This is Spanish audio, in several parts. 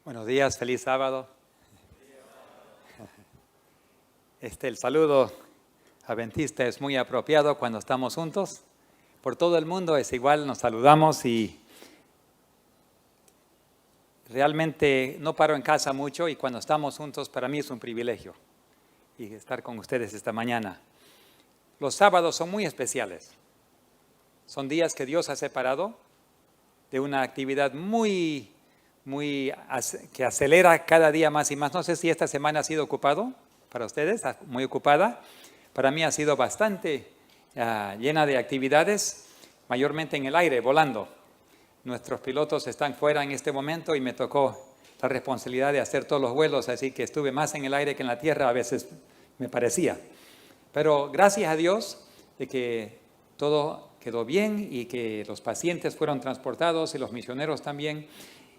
Buenos días, feliz sábado. El saludo adventista es muy apropiado cuando estamos juntos. Por todo el mundo es igual, nos saludamos y realmente no paro en casa mucho y cuando estamos juntos para mí es un privilegio y estar con ustedes esta mañana. Los sábados son muy especiales. Son días que Dios ha separado de una actividad que acelera cada día más y más. No sé si esta semana ha sido ocupado para ustedes, muy ocupada. Para mí ha sido bastante llena de actividades, mayormente en el aire, volando. Nuestros pilotos están fuera en este momento y me tocó la responsabilidad de hacer todos los vuelos, así que estuve más en el aire que en la tierra, a veces me parecía. Pero gracias a Dios de que todo quedó bien y que los pacientes fueron transportados y los misioneros también.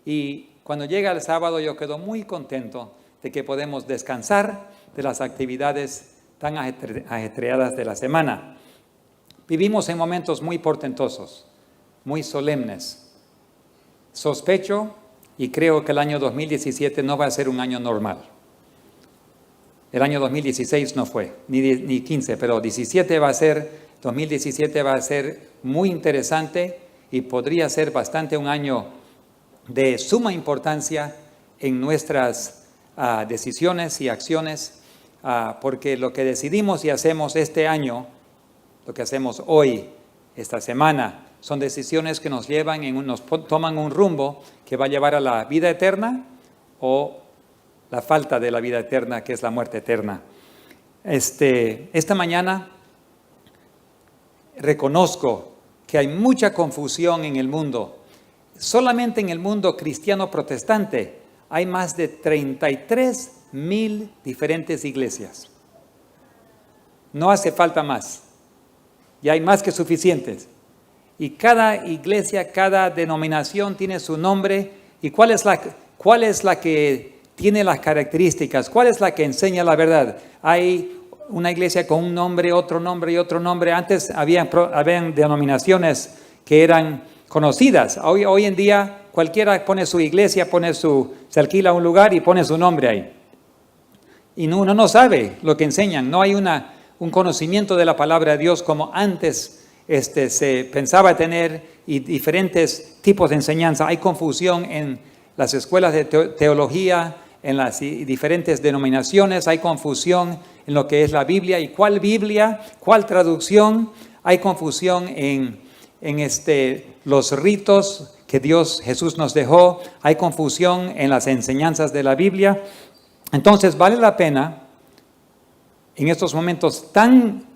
Y cuando llega el sábado yo quedo muy contento de que podemos descansar de las actividades tan ajetreadas de la semana. Vivimos en momentos muy portentosos, muy solemnes. Sospecho y creo que el año 2017 no va a ser un año normal. El año 2016 no fue, ni 15, pero 2017 va a ser muy interesante y podría ser bastante un año de suma importancia en nuestras decisiones y acciones, porque lo que decidimos y hacemos este año, lo que hacemos hoy, esta semana, son decisiones que nos llevan, toman un rumbo que va a llevar a la vida eterna o la falta de la vida eterna, que es la muerte eterna. Esta mañana reconozco que hay mucha confusión en el mundo. Solamente en el mundo cristiano protestante hay más de 33,000 diferentes iglesias. No hace falta más. Ya hay más que suficientes. Y cada iglesia, cada denominación tiene su nombre. ¿Y cuál es la que tiene las características? ¿Cuál es la que enseña la verdad? Hay una iglesia con un nombre, otro nombre y otro nombre. Antes habían denominaciones que eran conocidas. Hoy en día cualquiera pone su iglesia, se alquila un lugar y pone su nombre ahí. Y uno no sabe lo que enseñan. No hay un conocimiento de la palabra de Dios como antes se pensaba tener, y diferentes tipos de enseñanza. Hay confusión en las escuelas de teología, en las diferentes denominaciones. Hay confusión en lo que es la Biblia y cuál Biblia, cuál traducción. Hay confusión en los ritos que Jesús nos dejó. Hay confusión en las enseñanzas de la Biblia. Entonces vale la pena en estos momentos tan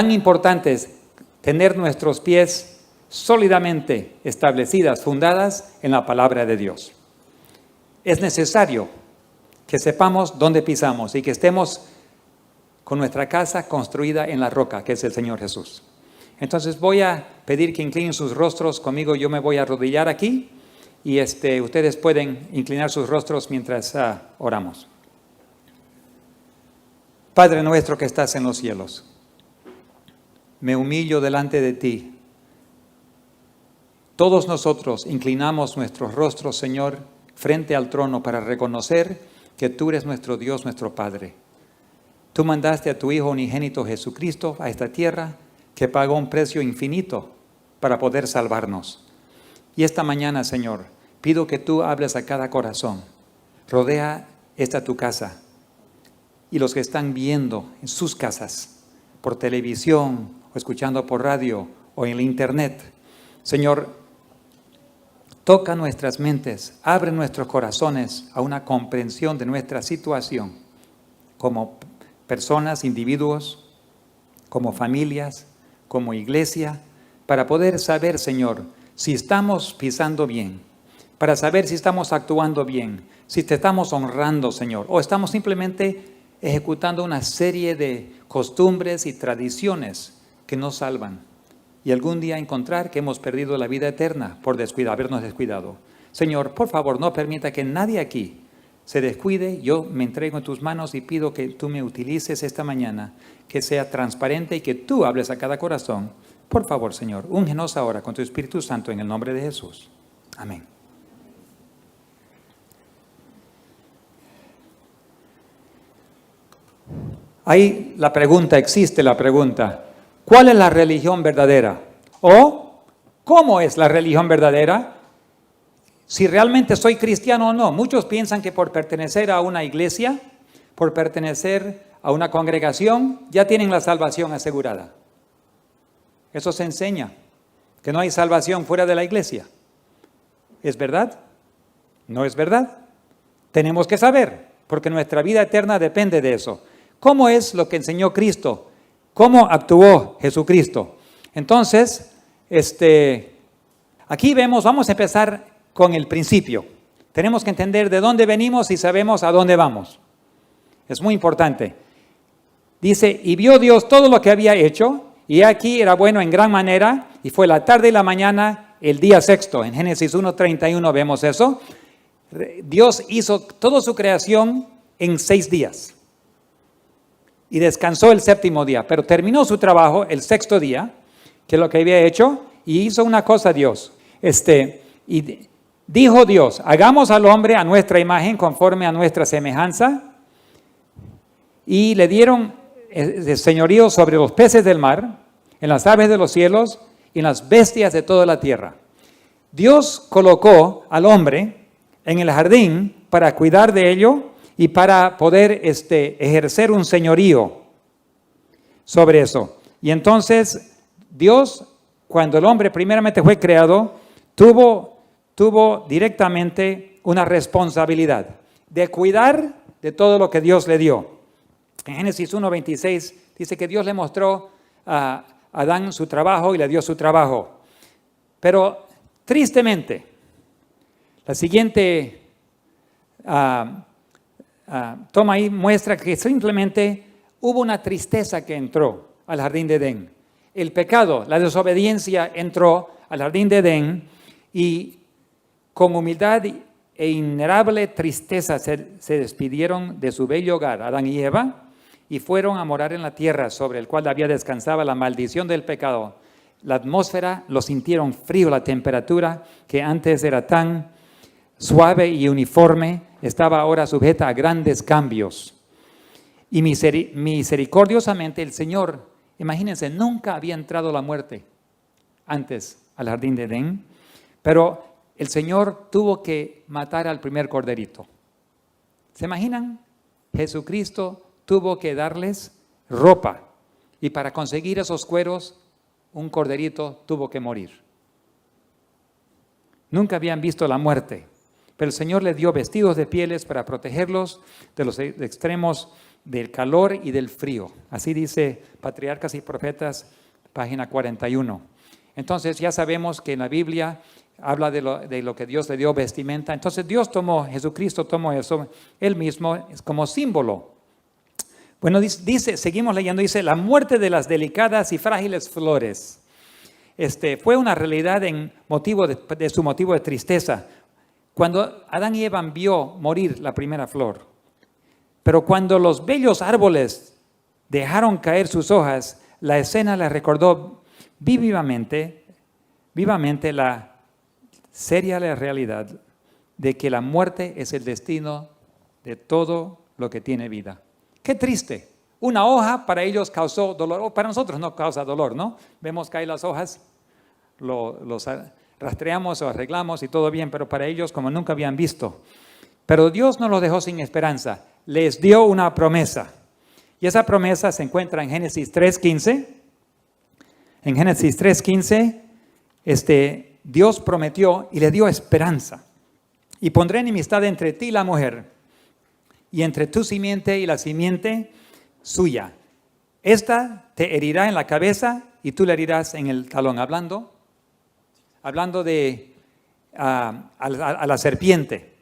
importantes tener nuestros pies sólidamente establecidas, fundadas en la palabra de Dios. Es necesario que sepamos dónde pisamos y que estemos con nuestra casa construida en la roca, que es el Señor Jesús. Entonces voy a pedir que inclinen sus rostros conmigo. Yo me voy a arrodillar aquí y ustedes pueden inclinar sus rostros mientras oramos. Padre nuestro que estás en los cielos, me humillo delante de ti. Todos nosotros inclinamos nuestros rostros, Señor, frente al trono para reconocer que tú eres nuestro Dios, nuestro Padre. Tú mandaste a tu Hijo unigénito Jesucristo a esta tierra, que pagó un precio infinito para poder salvarnos. Y esta mañana, Señor, pido que tú hables a cada corazón. Rodea tu casa y los que están viendo en sus casas, por televisión o escuchando por radio o en el internet. Señor, toca nuestras mentes, abre nuestros corazones a una comprensión de nuestra situación como personas, individuos, como familias, como iglesia, para poder saber, Señor, si estamos pisando bien, para saber si estamos actuando bien, si te estamos honrando, Señor, o estamos simplemente ejecutando una serie de costumbres y tradiciones que nos salvan. Y algún día encontrar que hemos perdido la vida eterna por habernos descuidado. Señor, por favor, no permita que nadie aquí se descuide. Yo me entrego en tus manos y pido que tú me utilices esta mañana, que sea transparente y que tú hables a cada corazón. Por favor, Señor, úngenos ahora con tu Espíritu Santo en el nombre de Jesús. Amén. Ahí la pregunta, existe la pregunta, ¿cuál es la religión verdadera? O, ¿cómo es la religión verdadera? Si realmente soy cristiano o no. Muchos piensan que por pertenecer a una iglesia, por pertenecer a una congregación, ya tienen la salvación asegurada. Eso se enseña, que no hay salvación fuera de la iglesia. ¿Es verdad? No es verdad. Tenemos que saber, porque nuestra vida eterna depende de eso. ¿Cómo es lo que enseñó Cristo? ¿Cómo actuó Jesucristo? Entonces, aquí vamos a empezar con el principio. Tenemos que entender de dónde venimos y sabemos a dónde vamos. Es muy importante. Dice, y vio Dios todo lo que había hecho, y aquí era bueno en gran manera, y fue la tarde y la mañana, el día sexto. En Génesis 1:31 vemos eso. Dios hizo toda su creación en 6 días. Y descansó el séptimo día, pero terminó su trabajo el sexto día, que es lo que había hecho, y hizo una cosa Dios. Y dijo Dios, hagamos al hombre a nuestra imagen, conforme a nuestra semejanza, y le dieron señorío sobre los peces del mar, en las aves de los cielos y en las bestias de toda la tierra. Dios colocó al hombre en el jardín para cuidar de ello y para poder ejercer un señorío sobre eso. Y entonces Dios, cuando el hombre primeramente fue creado, tuvo directamente una responsabilidad de cuidar de todo lo que Dios le dio. En Génesis 1:26 dice que Dios le mostró a Adán su trabajo y le dio su trabajo. Pero tristemente, la siguiente toma ahí muestra que simplemente hubo una tristeza que entró al jardín de Edén. El pecado, la desobediencia entró al jardín de Edén y con humildad e innegable tristeza se despidieron de su bello hogar, Adán y Eva, y fueron a morar en la tierra sobre el cual había descansaba la maldición del pecado. La atmósfera lo sintieron frío, la temperatura que antes era tan suave y uniforme, estaba ahora sujeta a grandes cambios. Y misericordiosamente el Señor, imagínense, nunca había entrado la muerte antes al jardín de Edén, pero el Señor tuvo que matar al primer corderito. ¿Se imaginan? Jesucristo tuvo que darles ropa y para conseguir esos cueros, un corderito tuvo que morir. Nunca habían visto la muerte, pero el Señor les dio vestidos de pieles para protegerlos de los extremos del calor y del frío. Así dice Patriarcas y Profetas, página 41. Entonces ya sabemos que en la Biblia habla de lo que Dios le dio vestimenta. Entonces Jesucristo tomó eso, Él mismo, es como símbolo. Bueno, dice, seguimos leyendo, dice, la muerte de las delicadas y frágiles flores. Fue una realidad en motivo de su motivo de tristeza. Cuando Adán y Eva vio morir la primera flor, pero cuando los bellos árboles dejaron caer sus hojas, la escena les recordó vivamente la seria realidad de que la muerte es el destino de todo lo que tiene vida. Qué triste. Una hoja para ellos causó dolor, o para nosotros no causa dolor, ¿no? Vemos caer las hojas, los rastreamos o arreglamos y todo bien, pero para ellos como nunca habían visto. Pero Dios no los dejó sin esperanza, les dio una promesa. Y esa promesa se encuentra en Génesis 3:15. En Génesis 3:15, Dios prometió y le dio esperanza. Y pondré enemistad entre ti y la mujer, y entre tu simiente y la simiente suya. Esta te herirá en la cabeza y tú le herirás en el talón. Hablando de a la serpiente.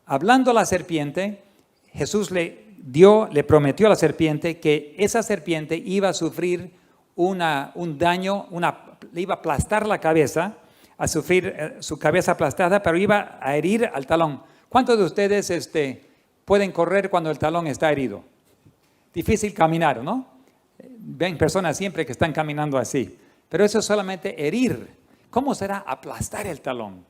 Hablando a la serpiente, Jesús le prometió a la serpiente que esa serpiente iba a sufrir un daño, le iba a aplastar la cabeza, a sufrir su cabeza aplastada, pero iba a herir al talón. ¿Cuántos de ustedes pueden correr cuando el talón está herido? Difícil caminar, ¿no? Ven personas siempre que están caminando así. Pero eso es solamente herir. ¿Cómo será aplastar el talón?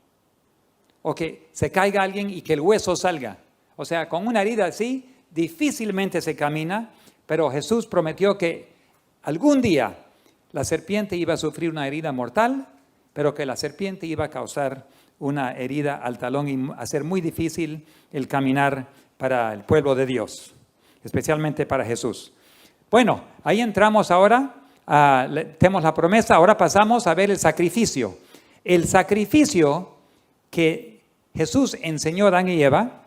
O que se caiga alguien y que el hueso salga. O sea, con una herida así, difícilmente se camina, pero Jesús prometió que algún día la serpiente iba a sufrir una herida mortal, pero que la serpiente iba a causar una herida al talón y hacer muy difícil el caminar para el pueblo de Dios, especialmente para Jesús. Bueno, ahí entramos ahora, tenemos la promesa, ahora pasamos a ver el sacrificio. El sacrificio que Jesús enseñó a Adán y Eva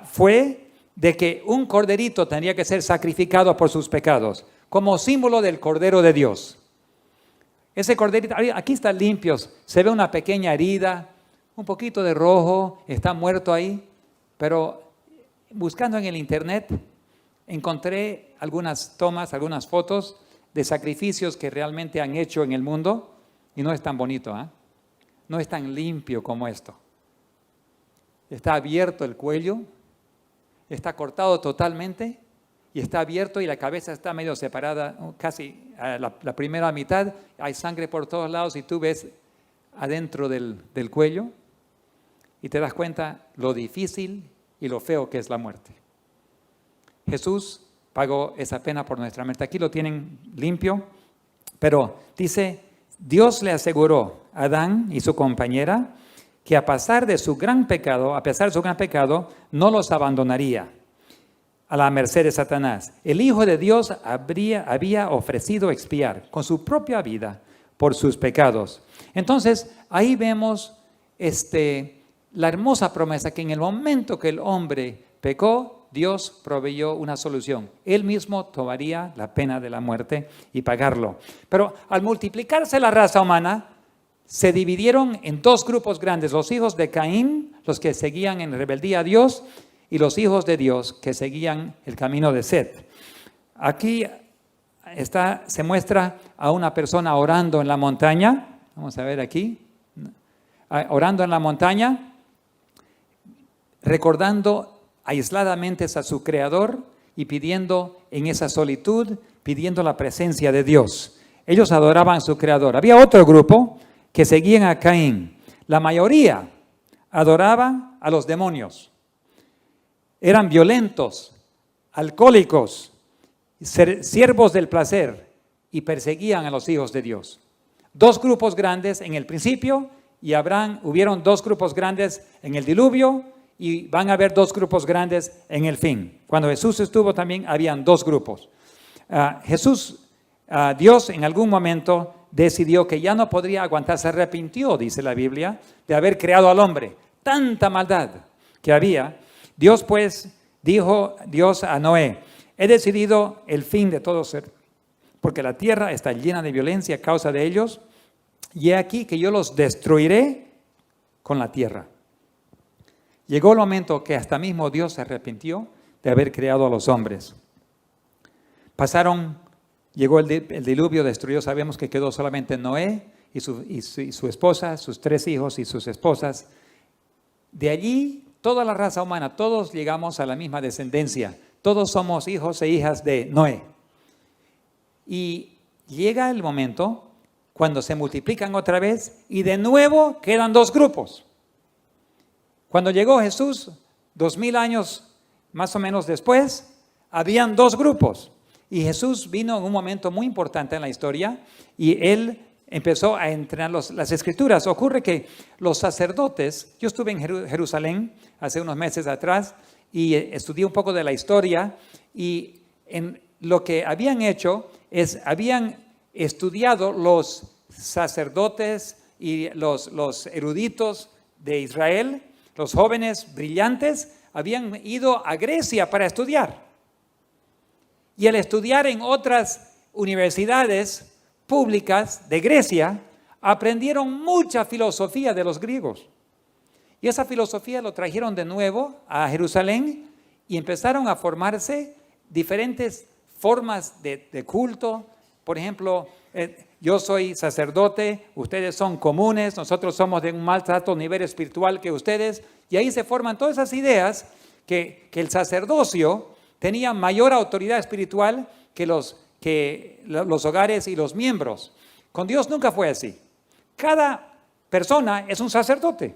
fue de que un corderito tenía que ser sacrificado por sus pecados, como símbolo del Cordero de Dios. Ese corderito, aquí está limpio, se ve una pequeña herida, un poquito de rojo, está muerto ahí, pero buscando en el internet encontré algunas tomas, algunas fotos de sacrificios que realmente han hecho en el mundo y no es tan bonito, no es tan limpio como esto. Está abierto el cuello, está cortado totalmente y está abierto y la cabeza está medio separada, casi a la primera mitad, hay sangre por todos lados y tú ves adentro del cuello y te das cuenta lo difícil y lo feo que es la muerte. Jesús pagó esa pena por nuestra muerte. Aquí lo tienen limpio, pero dice, Dios le aseguró a Adán y su compañera que a pesar de su gran pecado, no los abandonaría a la merced de Satanás. El Hijo de Dios había ofrecido expiar con su propia vida por sus pecados. Entonces, ahí vemos la hermosa promesa que en el momento que el hombre pecó, Dios proveyó una solución. Él mismo tomaría la pena de la muerte y pagarlo. Pero al multiplicarse la raza humana, se dividieron en dos grupos grandes, los hijos de Caín, los que seguían en rebeldía a Dios, y los hijos de Dios que seguían el camino de Set. Aquí se muestra a una persona orando en la montaña, vamos a ver aquí, orando en la montaña, recordando aisladamente a su Creador y pidiendo en esa solitud, pidiendo la presencia de Dios. Ellos adoraban a su Creador. Había otro grupo que seguían a Caín. La mayoría adoraban a los demonios. Eran violentos, alcohólicos, siervos del placer y perseguían a los hijos de Dios. Dos grupos grandes en el principio y hubieron dos grupos grandes en el diluvio y van a haber dos grupos grandes en el fin. Cuando Jesús estuvo también habían dos grupos. Dios en algún momento decidió que ya no podría aguantar, se arrepintió, dice la Biblia, de haber creado al hombre. Tanta maldad que había. Dios pues dijo a Noé, he decidido el fin de todo ser, porque la tierra está llena de violencia a causa de ellos, y he aquí que yo los destruiré con la tierra. Llegó el momento que hasta mismo Dios se arrepintió de haber creado a los hombres. Llegó el diluvio, destruyó, sabemos que quedó solamente Noé y su esposa, sus 3 hijos y sus esposas. De allí, toda la raza humana, todos llegamos a la misma descendencia. Todos somos hijos e hijas de Noé. Y llega el momento cuando se multiplican otra vez y de nuevo quedan 2 grupos. Cuando llegó Jesús, 2000 años más o menos después, habían 2 grupos. Y Jesús vino en un momento muy importante en la historia y Él empezó a entrenar las Escrituras. Ocurre que los sacerdotes, yo estuve en Jerusalén hace unos meses atrás y estudié un poco de la historia y en lo que habían hecho habían estudiado los sacerdotes y los eruditos de Israel, los jóvenes brillantes, habían ido a Grecia para estudiar. Y al estudiar en otras universidades públicas de Grecia, aprendieron mucha filosofía de los griegos. Y esa filosofía lo trajeron de nuevo a Jerusalén y empezaron a formarse diferentes formas de culto. Por ejemplo, yo soy sacerdote, ustedes son comunes, nosotros somos de un más alto nivel espiritual que ustedes. Y ahí se forman todas esas ideas que el sacerdocio tenía mayor autoridad espiritual que los hogares y los miembros. Con Dios nunca fue así. Cada persona es un sacerdote.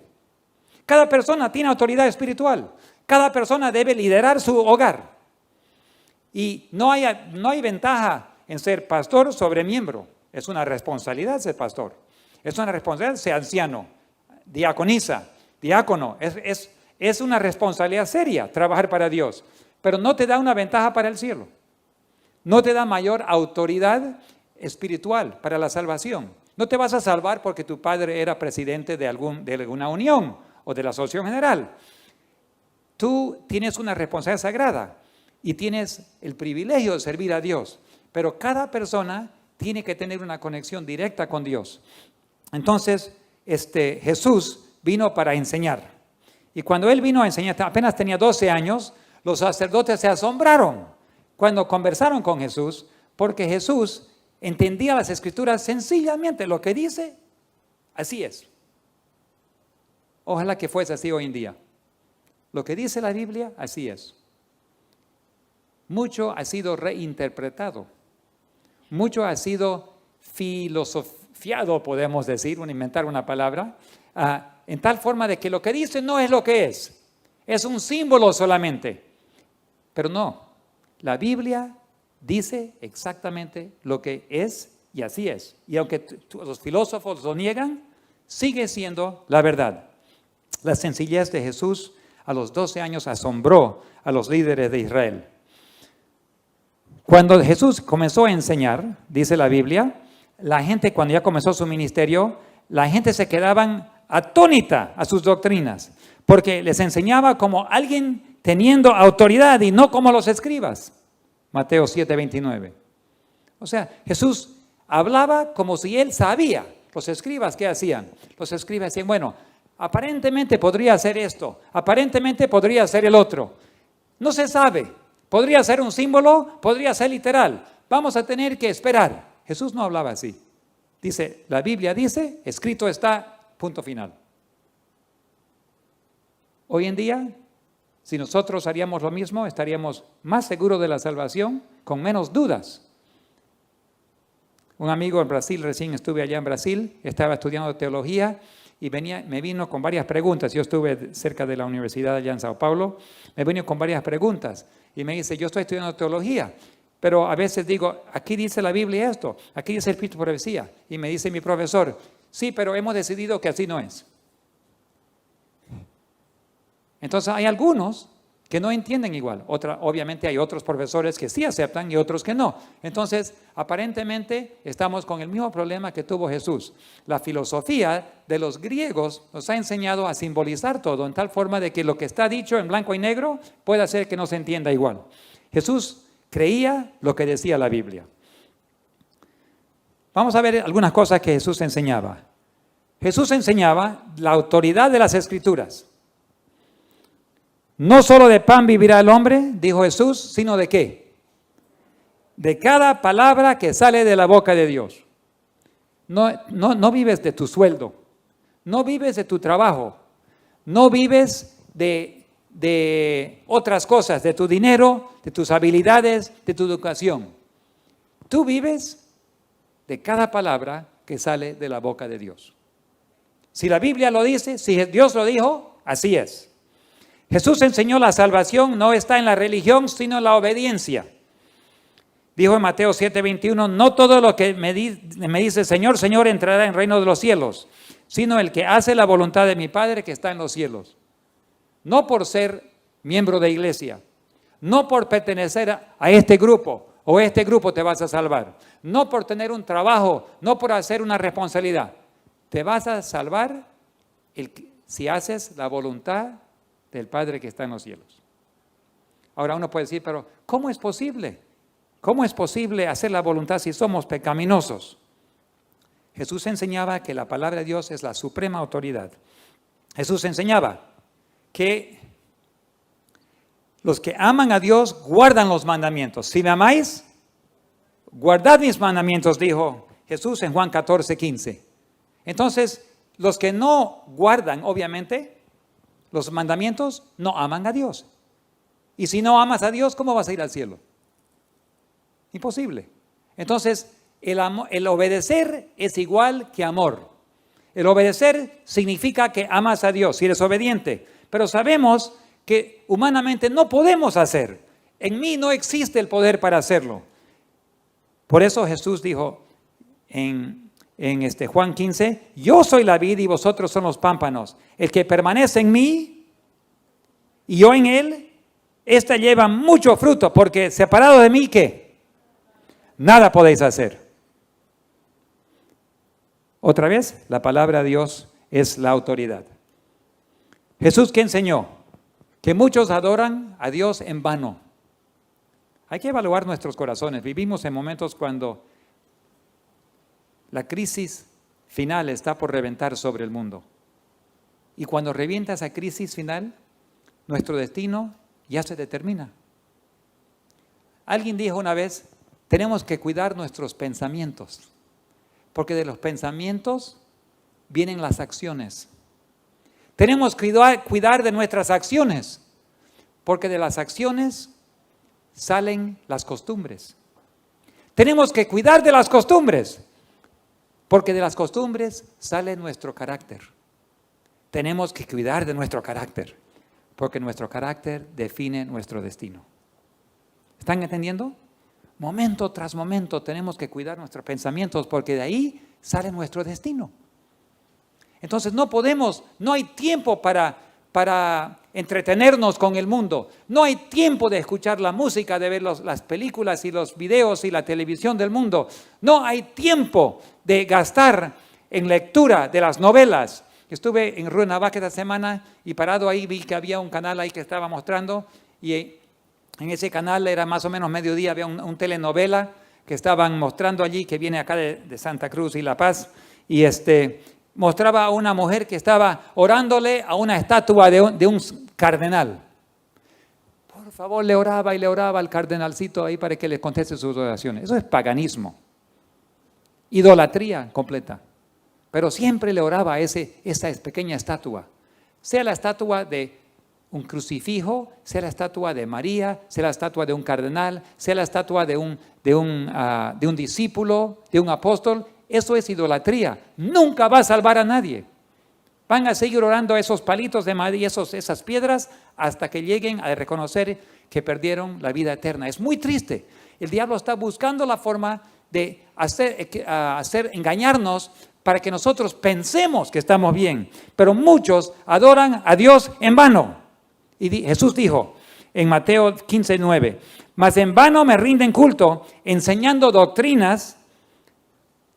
Cada persona tiene autoridad espiritual. Cada persona debe liderar su hogar. Y no hay ventaja en ser pastor sobre miembro. Es una responsabilidad ser pastor. Es una responsabilidad ser anciano, diaconisa, diácono. Es una responsabilidad seria trabajar para Dios. Pero no te da una ventaja para el cielo. No te da mayor autoridad espiritual para la salvación. No te vas a salvar porque tu padre era presidente de alguna unión o de la asociación general. Tú tienes una responsabilidad sagrada y tienes el privilegio de servir a Dios. Pero cada persona tiene que tener una conexión directa con Dios. Entonces, Jesús vino para enseñar. Y cuando Él vino a enseñar, apenas tenía 12 años, los sacerdotes se asombraron cuando conversaron con Jesús, porque Jesús entendía las Escrituras sencillamente. Lo que dice, así es. Ojalá que fuese así hoy en día. Lo que dice la Biblia, así es. Mucho ha sido reinterpretado. Mucho ha sido filosofiado, podemos decir, inventar una palabra, en tal forma de que lo que dice no es lo que es un símbolo solamente. Pero no, la Biblia dice exactamente lo que es y así es. Y aunque los filósofos lo niegan, sigue siendo la verdad. La sencillez de Jesús a los 12 años asombró a los líderes de Israel. Cuando Jesús comenzó a enseñar, dice la Biblia, la gente cuando ya comenzó su ministerio, la gente se quedaban atónita a sus doctrinas, porque les enseñaba como alguien teniendo autoridad y no como los escribas. Mateo 7:29. O sea, Jesús hablaba como si Él sabía. Los escribas, ¿qué hacían? Los escribas decían, bueno, aparentemente podría ser esto, aparentemente podría ser el otro. No se sabe. Podría ser un símbolo, podría ser literal. Vamos a tener que esperar. Jesús no hablaba así. Dice, la Biblia dice, escrito está, punto final. Hoy en día, si nosotros haríamos lo mismo, estaríamos más seguros de la salvación, con menos dudas. Un amigo en Brasil, recién estuve allá en Brasil, estaba estudiando teología y me vino con varias preguntas. Yo estuve cerca de la universidad allá en Sao Paulo, me vino con varias preguntas y me dice, yo estoy estudiando teología, pero a veces digo, aquí dice la Biblia esto, aquí dice el Espíritu de profecía. Y me dice mi profesor, sí, pero hemos decidido que así no es. Entonces hay algunos que no entienden igual. Obviamente hay otros profesores que sí aceptan y otros que no. Entonces, aparentemente estamos con el mismo problema que tuvo Jesús. La filosofía de los griegos nos ha enseñado a simbolizar todo en tal forma de que lo que está dicho en blanco y negro puede hacer que no se entienda igual. Jesús creía lo que decía la Biblia. Vamos a ver algunas cosas que Jesús enseñaba. Jesús enseñaba la autoridad de las Escrituras. No solo de pan vivirá el hombre, dijo Jesús, sino ¿de qué? De cada palabra que sale de la boca de Dios. No vives de tu sueldo, no vives de tu trabajo, no vives de otras cosas, de tu dinero, de tus habilidades, de tu educación. Tú vives de cada palabra que sale de la boca de Dios. Si la Biblia lo dice, si Dios lo dijo, así es. Jesús enseñó la salvación no está en la religión, sino en la obediencia. Dijo en Mateo 7:21, no todo lo que me dice Señor, Señor entrará en el reino de los cielos, sino el que hace la voluntad de mi Padre que está en los cielos. No por ser miembro de iglesia, no por pertenecer a este grupo o este grupo te vas a salvar, no por tener un trabajo, no por hacer una responsabilidad. Te vas a salvar si haces la voluntad del Padre que está en los cielos. Ahora uno puede decir, pero ¿cómo es posible? ¿Cómo es posible hacer la voluntad si somos pecaminosos? Jesús enseñaba que la palabra de Dios es la suprema autoridad. Jesús enseñaba que los que aman a Dios guardan los mandamientos. Si me amáis, guardad mis mandamientos, dijo Jesús en Juan 14:15. Entonces, los que no guardan, obviamente, los mandamientos, no aman a Dios. Y si no amas a Dios, ¿cómo vas a ir al cielo? Imposible. Entonces, el obedecer es igual que amor. El obedecer significa que amas a Dios, si eres obediente. Pero sabemos que humanamente no podemos hacer. En mí no existe el poder para hacerlo. Por eso Jesús dijo en Juan 15, yo soy la vid y vosotros son los pámpanos. El que permanece en mí y yo en él, éste lleva mucho fruto, porque separado de mí, ¿qué? Nada podéis hacer. Otra vez, la palabra de Dios es la autoridad. Jesús, ¿qué enseñó? Que muchos adoran a Dios en vano. Hay que evaluar nuestros corazones. Vivimos en momentos cuando la crisis final está por reventar sobre el mundo. Y cuando revienta esa crisis final, nuestro destino ya se determina. Alguien dijo una vez, tenemos que cuidar nuestros pensamientos, porque de los pensamientos vienen las acciones. Tenemos que cuidar de nuestras acciones, porque de las acciones salen las costumbres. Tenemos que cuidar de las costumbres, porque de las costumbres sale nuestro carácter. Tenemos que cuidar de nuestro carácter, porque nuestro carácter define nuestro destino. ¿Están entendiendo? Momento tras momento tenemos que cuidar nuestros pensamientos, porque de ahí sale nuestro destino. Entonces no hay tiempo para entretenernos con el mundo. No hay tiempo de escuchar la música, de ver las películas y los videos y la televisión del mundo. No hay tiempo de gastar en lectura de las novelas. Estuve en Ruenavaca esta semana y parado ahí vi que había un canal ahí que estaba mostrando, y en ese canal era más o menos mediodía, había un telenovela que estaban mostrando allí, que viene acá de Santa Cruz y La Paz, y mostraba a una mujer que estaba orándole a una estatua de un cardenal. Por favor, le oraba y le oraba al cardenalcito ahí para que le conteste sus oraciones. Eso es paganismo, idolatría completa. Pero siempre le oraba a esa pequeña estatua, sea la estatua de un crucifijo, sea la estatua de María, sea la estatua de un cardenal, sea la estatua de un discípulo, de un apóstol. Eso es idolatría. Nunca va a salvar a nadie. Van a seguir orando a esos palitos de madera y esas piedras hasta que lleguen a reconocer que perdieron la vida eterna. Es muy triste. El diablo está buscando la forma de engañarnos para que nosotros pensemos que estamos bien. Pero muchos adoran a Dios en vano. Y Jesús dijo en Mateo 15:9, mas en vano me rinden culto enseñando doctrinas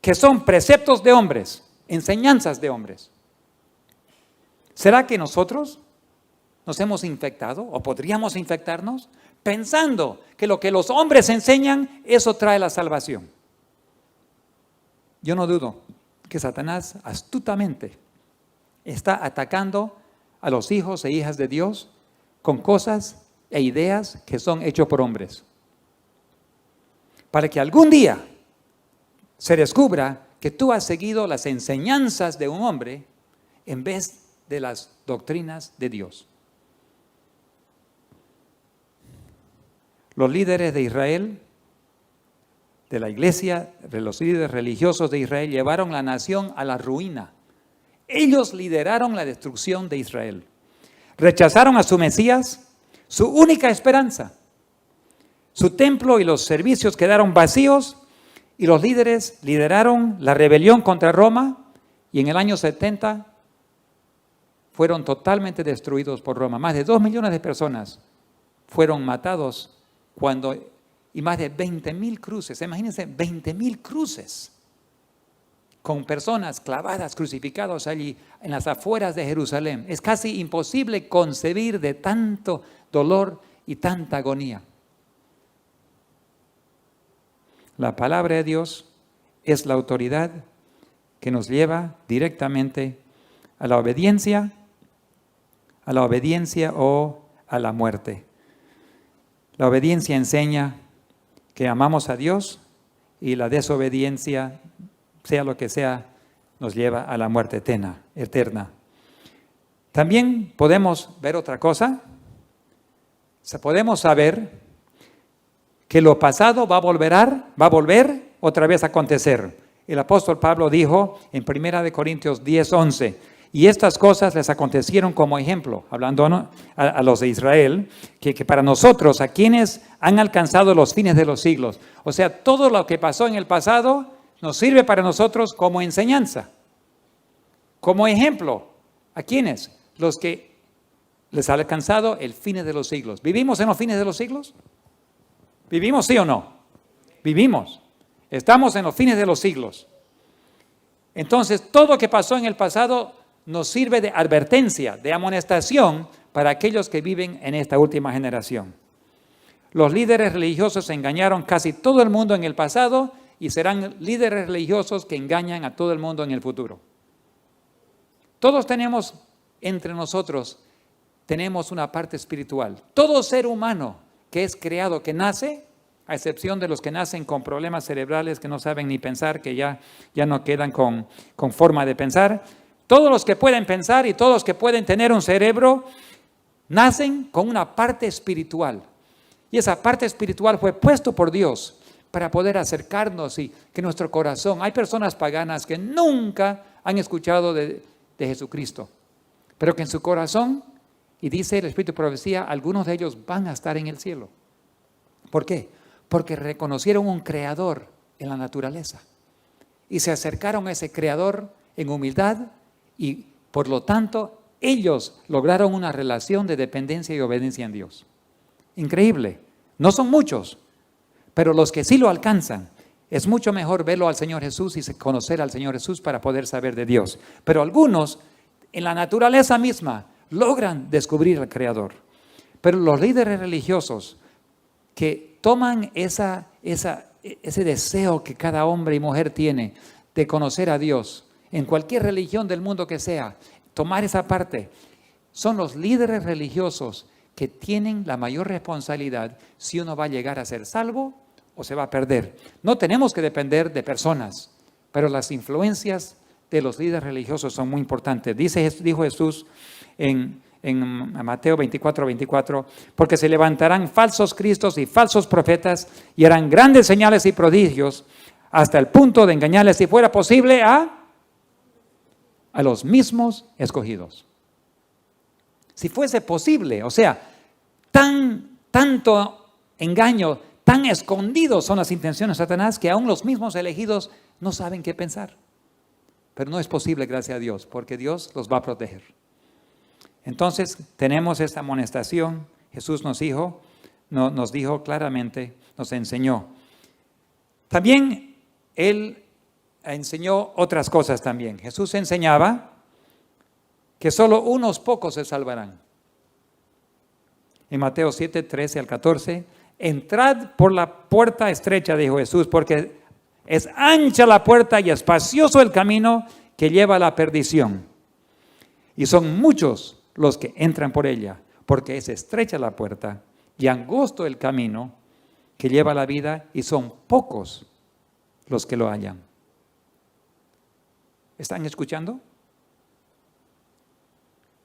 que son preceptos de hombres, enseñanzas de hombres. ¿Será que nosotros nos hemos infectado o podríamos infectarnos pensando que lo que los hombres enseñan, eso trae la salvación? Yo no dudo que Satanás astutamente está atacando a los hijos e hijas de Dios con cosas e ideas que son hechos por hombres, para que algún día se descubra que tú has seguido las enseñanzas de un hombre en vez de las doctrinas de Dios. Los líderes de Israel, de la iglesia, de los líderes religiosos de Israel, llevaron la nación a la ruina. Ellos lideraron la destrucción de Israel. Rechazaron a su Mesías, su única esperanza. Su templo y los servicios quedaron vacíos, y los líderes lideraron la rebelión contra Roma, y en el año 70 fueron totalmente destruidos por Roma. Más de 2 millones de personas fueron matados y más de 20,000 cruces. Imagínense, 20,000 cruces con personas clavadas, crucificados allí en las afueras de Jerusalén. Es casi imposible concebir de tanto dolor y tanta agonía. La palabra de Dios es la autoridad que nos lleva directamente a la obediencia o a la muerte. La obediencia enseña que amamos a Dios, y la desobediencia, sea lo que sea, nos lleva a la muerte eterna. También podemos ver otra cosa. Podemos saber que lo pasado va a volver otra vez a acontecer. El apóstol Pablo dijo en 1 Corintios 10:11, Y estas cosas les acontecieron como ejemplo, hablando a los de Israel, que para nosotros, a quienes han alcanzado los fines de los siglos. O sea, todo lo que pasó en el pasado nos sirve para nosotros como enseñanza, como ejemplo. ¿A quiénes? Los que les ha alcanzado el fines de los siglos. ¿Vivimos en los fines de los siglos? ¿Vivimos, sí o no? Vivimos. Estamos en los fines de los siglos. Entonces, todo lo que pasó en el pasado nos sirve de advertencia, de amonestación para aquellos que viven en esta última generación. Los líderes religiosos engañaron casi todo el mundo en el pasado y serán líderes religiosos que engañan a todo el mundo en el futuro. Todos tenemos entre nosotros, tenemos una parte espiritual. Todo ser humano que es creado, que nace, a excepción de los que nacen con problemas cerebrales que no saben ni pensar, que ya no quedan con forma de pensar. Todos los que pueden pensar y todos los que pueden tener un cerebro, nacen con una parte espiritual. Y esa parte espiritual fue puesto por Dios para poder acercarnos y que nuestro corazón, hay personas paganas que nunca han escuchado de Jesucristo, pero que en su corazón, y dice el Espíritu de Profecía, algunos de ellos van a estar en el cielo. ¿Por qué? Porque reconocieron un creador en la naturaleza y se acercaron a ese creador en humildad y por lo tanto ellos lograron una relación de dependencia y obediencia en Dios. Increíble. No son muchos, pero los que sí lo alcanzan, es mucho mejor verlo al Señor Jesús y conocer al Señor Jesús para poder saber de Dios. Pero algunos en la naturaleza misma logran descubrir al Creador. Pero los líderes religiosos que toman ese deseo que cada hombre y mujer tiene de conocer a Dios, en cualquier religión del mundo que sea, tomar esa parte, son los líderes religiosos que tienen la mayor responsabilidad si uno va a llegar a ser salvo o se va a perder. No tenemos que depender de personas, pero las influencias de los líderes religiosos son muy importantes. Dijo Jesús en Mateo 24, porque se levantarán falsos cristos y falsos profetas y harán grandes señales y prodigios hasta el punto de engañarles, si fuera posible, a los mismos escogidos. Si fuese posible, o sea, tanto engaño, tan escondidos son las intenciones de Satanás que aún los mismos elegidos no saben qué pensar. Pero no es posible, gracias a Dios, porque Dios los va a proteger. Entonces, tenemos esta amonestación. Jesús nos dijo claramente, nos enseñó. También Él enseñó otras cosas también. Jesús enseñaba que solo unos pocos se salvarán. En Mateo 7, 13 al 14, entrad por la puerta estrecha, dijo Jesús, porque es ancha la puerta y espacioso el camino que lleva a la perdición. Y son muchos los que entran por ella, porque es estrecha la puerta y angosto el camino que lleva a la vida, y son pocos los que lo hallan. ¿Están escuchando?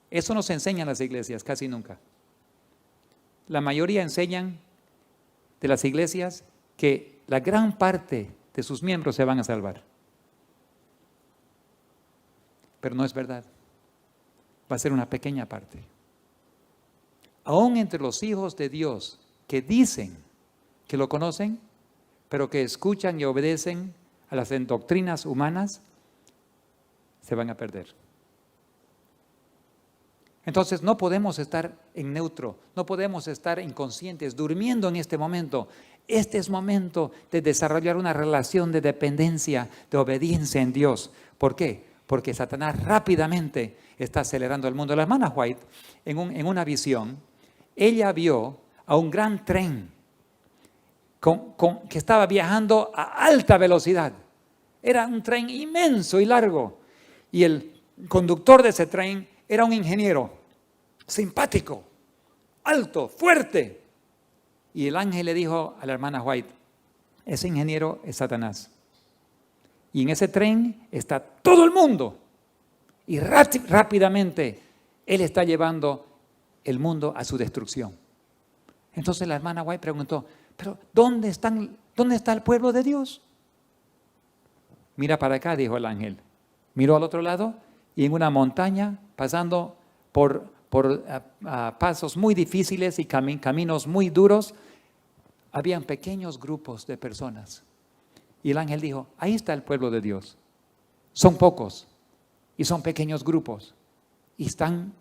Eso nos enseñan las iglesias casi nunca. La mayoría enseñan de las iglesias que la gran parte de sus miembros se van a salvar. Pero no es verdad. Va a ser una pequeña parte. Aún entre los hijos de Dios que dicen que lo conocen, pero que escuchan y obedecen a las doctrinas humanas, se van a perder. Entonces no podemos estar en neutro, no podemos estar inconscientes, durmiendo en este momento. Este es momento de desarrollar una relación de dependencia, de obediencia en Dios. ¿Por qué? Porque Satanás rápidamente está acelerando el mundo. La hermana White, en una visión, ella vio a un gran tren que estaba viajando a alta velocidad. Era un tren inmenso y largo. Y el conductor de ese tren era un ingeniero simpático, alto, fuerte. Y el ángel le dijo a la hermana White, ese ingeniero es Satanás. Y en ese tren está todo el mundo. Y rápidamente él está llevando el mundo a su destrucción. Entonces la hermana White preguntó, pero ¿dónde está el pueblo de Dios? Mira para acá, dijo el ángel. Miró al otro lado y en una montaña, pasando por pasos muy difíciles y caminos muy duros, habían pequeños grupos de personas. Y el ángel dijo, ahí está el pueblo de Dios. Son pocos y son pequeños grupos y están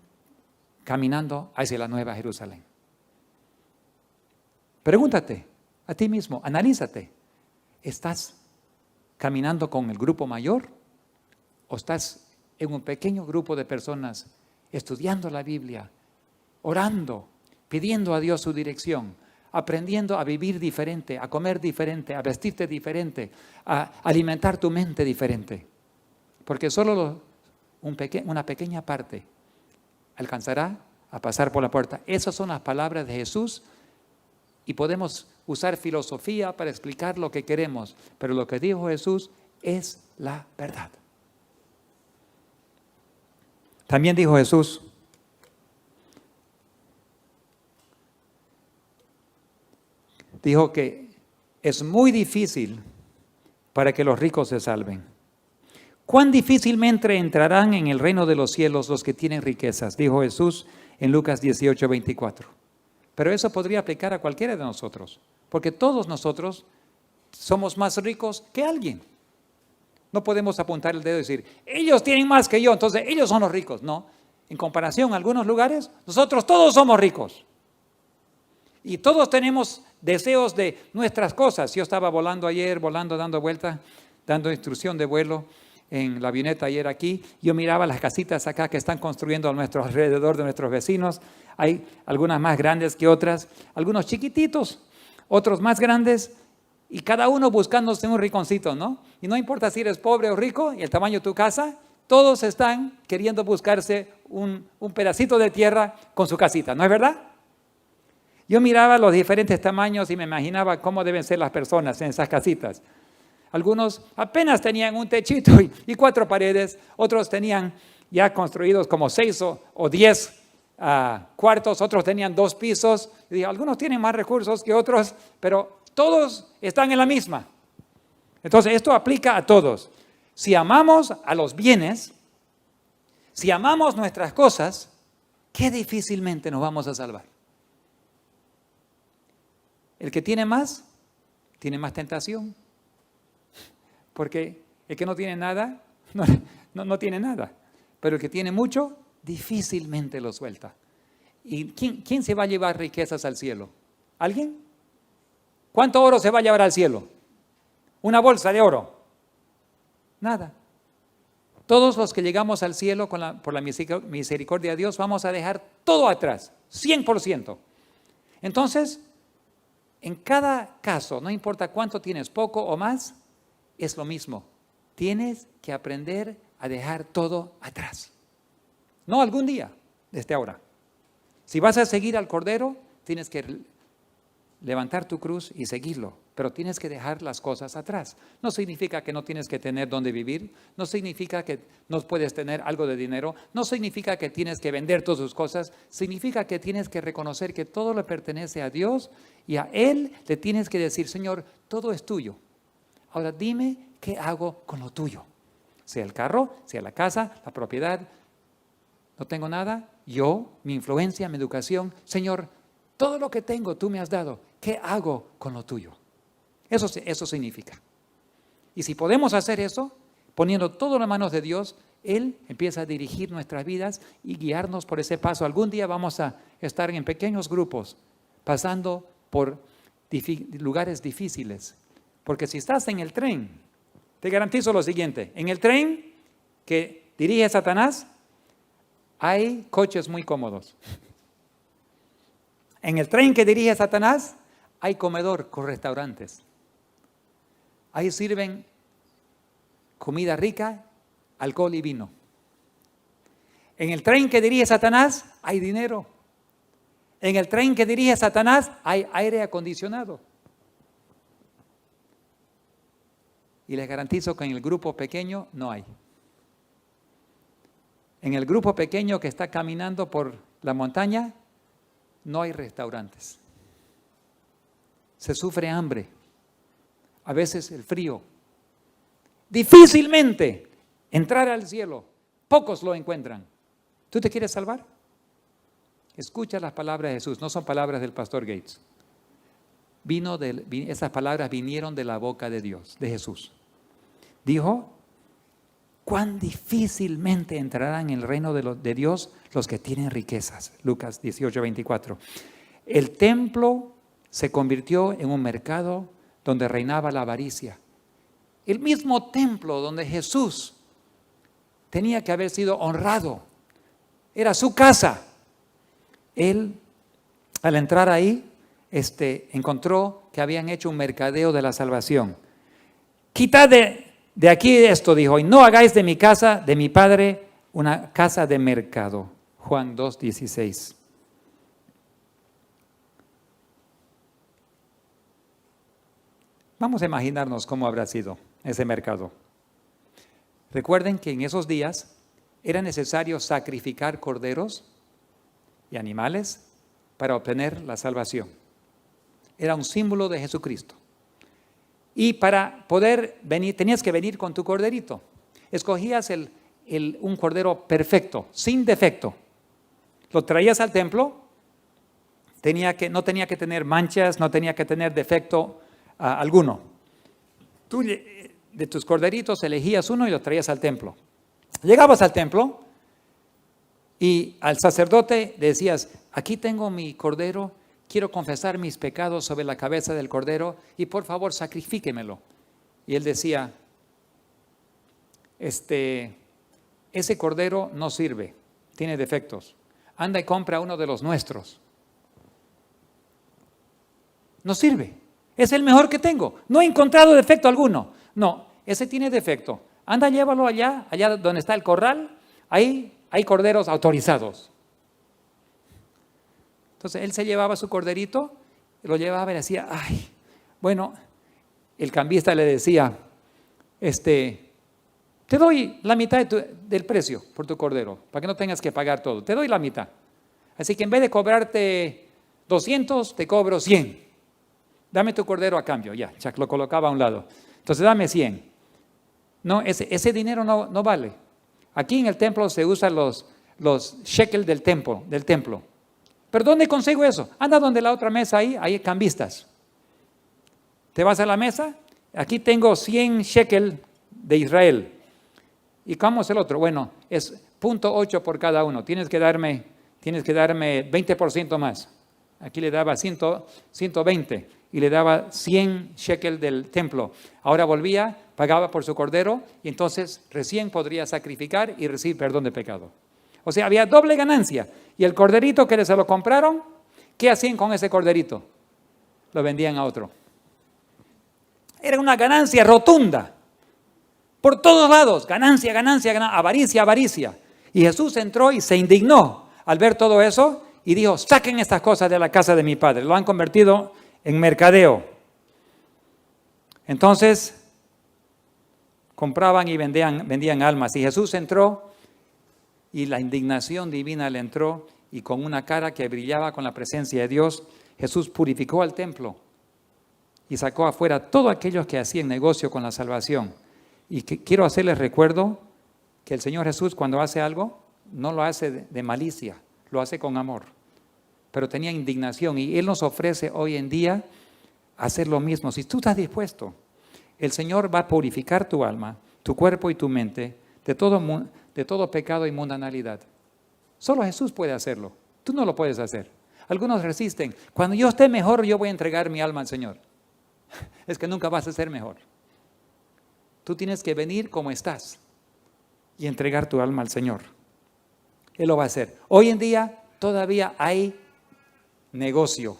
caminando hacia la Nueva Jerusalén. Pregúntate a ti mismo, analízate. ¿Estás caminando con el grupo mayor o estás en un pequeño grupo de personas estudiando la Biblia, orando, pidiendo a Dios su dirección, aprendiendo a vivir diferente, a comer diferente, a vestirte diferente, a alimentar tu mente diferente? Porque solo una pequeña parte alcanzará a pasar por la puerta. Esas son las palabras de Jesús y podemos usar filosofía para explicar lo que queremos, pero lo que dijo Jesús es la verdad. También dijo Jesús, dijo que es muy difícil para que los ricos se salven. ¿Cuán difícilmente entrarán en el reino de los cielos los que tienen riquezas? Dijo Jesús en Lucas 18:24. Pero eso podría aplicar a cualquiera de nosotros, porque todos nosotros somos más ricos que alguien. No podemos apuntar el dedo y decir, ellos tienen más que yo, entonces ellos son los ricos. No, en comparación a algunos lugares, nosotros todos somos ricos. Y todos tenemos deseos de nuestras cosas. Yo estaba volando ayer, dando vueltas, dando instrucción de vuelo en la avioneta ayer aquí. Yo miraba las casitas acá que están construyendo a nuestro alrededor de nuestros vecinos. Hay algunas más grandes que otras, algunos chiquititos, otros más grandes, y cada uno buscándose un rinconcito, ¿no? Y no importa si eres pobre o rico y el tamaño de tu casa, todos están queriendo buscarse un pedacito de tierra con su casita, ¿no es verdad? Yo miraba los diferentes tamaños y me imaginaba cómo deben ser las personas en esas casitas. Algunos apenas tenían un techito y 4 paredes, otros tenían ya construidos como 6 o 10 cuartos, otros tenían 2 pisos. Y dije, algunos tienen más recursos que otros, pero todos están en la misma. Entonces esto aplica a todos. Si amamos a los bienes, si amamos nuestras cosas, qué difícilmente nos vamos a salvar. El que tiene más tentación. Porque el que no tiene nada, no tiene nada. Pero el que tiene mucho, difícilmente lo suelta. ¿Y quién se va a llevar riquezas al cielo? ¿Alguien? ¿Cuánto oro se va a llevar al cielo? ¿Una bolsa de oro? Nada. Todos los que llegamos al cielo por la misericordia de Dios, vamos a dejar todo atrás, 100%. Entonces, en cada caso, no importa cuánto tienes, poco o más, es lo mismo. Tienes que aprender a dejar todo atrás. No algún día, desde ahora. Si vas a seguir al Cordero, tienes que levantar tu cruz y seguirlo, pero tienes que dejar las cosas atrás. No significa que no tienes que tener dónde vivir, no significa que no puedes tener algo de dinero, no significa que tienes que vender todas tus cosas, significa que tienes que reconocer que todo le pertenece a Dios y a Él le tienes que decir, Señor, todo es tuyo. Ahora dime qué hago con lo tuyo. Sea el carro, sea la casa, la propiedad. No tengo nada, yo, mi influencia, mi educación. Señor, todo lo que tengo tú me has dado. ¿Qué hago con lo tuyo? Eso significa. Y si podemos hacer eso, poniendo todo en las manos de Dios, Él empieza a dirigir nuestras vidas y guiarnos por ese paso. Algún día vamos a estar en pequeños grupos, pasando por lugares difíciles. Porque si estás en el tren, te garantizo lo siguiente, en el tren que dirige Satanás, hay coches muy cómodos. En el tren que dirige Satanás, hay comedor con restaurantes. Ahí sirven comida rica, alcohol y vino. En el tren que dirige Satanás, hay dinero. En el tren que dirige Satanás, hay aire acondicionado. Y les garantizo que en el grupo pequeño no hay. En el grupo pequeño que está caminando por la montaña, no hay restaurantes. Se sufre hambre, a veces el frío. Difícilmente entrar al cielo Pocos lo encuentran. ¿Tú te quieres salvar? Escucha las palabras de Jesús, no son palabras del pastor Gates. Esas palabras vinieron de la boca de Dios, de Jesús. Dijo, cuán difícilmente entrarán en el reino de Dios los que tienen riquezas. Lucas 18:24. El templo se convirtió en un mercado donde reinaba la avaricia. El mismo templo donde Jesús tenía que haber sido honrado, era su casa. Él, al entrar ahí, encontró que habían hecho un mercadeo de la salvación. Quitad de aquí esto, dijo, y no hagáis de mi casa, de mi Padre, una casa de mercado. Juan 2:16. Vamos a imaginarnos cómo habrá sido ese mercado. Recuerden que en esos días era necesario sacrificar corderos y animales para obtener la salvación. Era un símbolo de Jesucristo. Y para poder venir, tenías que venir con tu corderito. Escogías un cordero perfecto, sin defecto. Lo traías al templo, no tenía que tener manchas, no tenía que tener defecto alguno. Tú de tus corderitos elegías uno y lo traías al templo. Llegabas al templo y al sacerdote decías, aquí tengo mi cordero, quiero confesar mis pecados sobre la cabeza del cordero y por favor sacrifíquemelo. Y él decía, ese cordero no sirve, tiene defectos. Anda y compra uno de los nuestros. No sirve, es el mejor que tengo, no he encontrado defecto alguno. No, ese tiene defecto. Anda, llévalo allá donde está el corral, ahí hay corderos autorizados. Entonces él se llevaba su corderito, lo llevaba y decía, ay, bueno, el cambista le decía, te doy la mitad del precio por tu cordero, para que no tengas que pagar todo, te doy la mitad. Así que en vez de cobrarte 200, te cobro 100. Dame tu cordero a cambio, ya, lo colocaba a un lado. Entonces dame 100. No, ese dinero no vale. Aquí en el templo se usan los shekel del templo. ¿Pero dónde consigo eso? Anda donde la otra mesa ahí hay cambistas. Te vas a la mesa, aquí tengo 100 shekel de Israel. ¿Y cómo es el otro? Bueno, es 0.8 por cada uno. Tienes que darme 20% más. Aquí le daba 120 y le daba 100 shekel del templo. Ahora volvía, pagaba por su cordero y entonces recién podría sacrificar y recibir perdón de pecado. O sea, había doble ganancia. Y el corderito que se lo compraron, ¿qué hacían con ese corderito? Lo vendían a otro. Era una ganancia rotunda. Por todos lados, ganancia, avaricia. Y Jesús entró y se indignó al ver todo eso y dijo, saquen estas cosas de la casa de mi Padre. Lo han convertido en mercadeo. Entonces, compraban y vendían almas. Y Jesús entró y la indignación divina le entró y con una cara que brillaba con la presencia de Dios, Jesús purificó al templo y sacó afuera a todos aquellos que hacían negocio con la salvación. Y quiero hacerles recuerdo que el Señor Jesús cuando hace algo, no lo hace de malicia, lo hace con amor. Pero tenía indignación y Él nos ofrece hoy en día hacer lo mismo. Si tú estás dispuesto, el Señor va a purificar tu alma, tu cuerpo y tu mente de todo pecado y mundanalidad. Solo Jesús puede hacerlo. Tú no lo puedes hacer. Algunos resisten. Cuando yo esté mejor, yo voy a entregar mi alma al Señor. Es que nunca vas a ser mejor. Tú tienes que venir como estás y entregar tu alma al Señor. Él lo va a hacer. Hoy en día todavía hay negocio.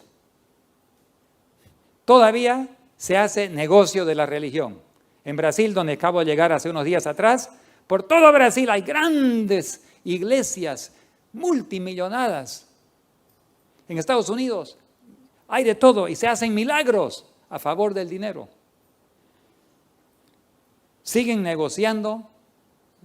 Todavía se hace negocio de la religión. En Brasil, donde acabo de llegar hace unos días atrás, por todo Brasil hay grandes iglesias multimillonadas. En Estados Unidos hay de todo y se hacen milagros a favor del dinero. Siguen negociando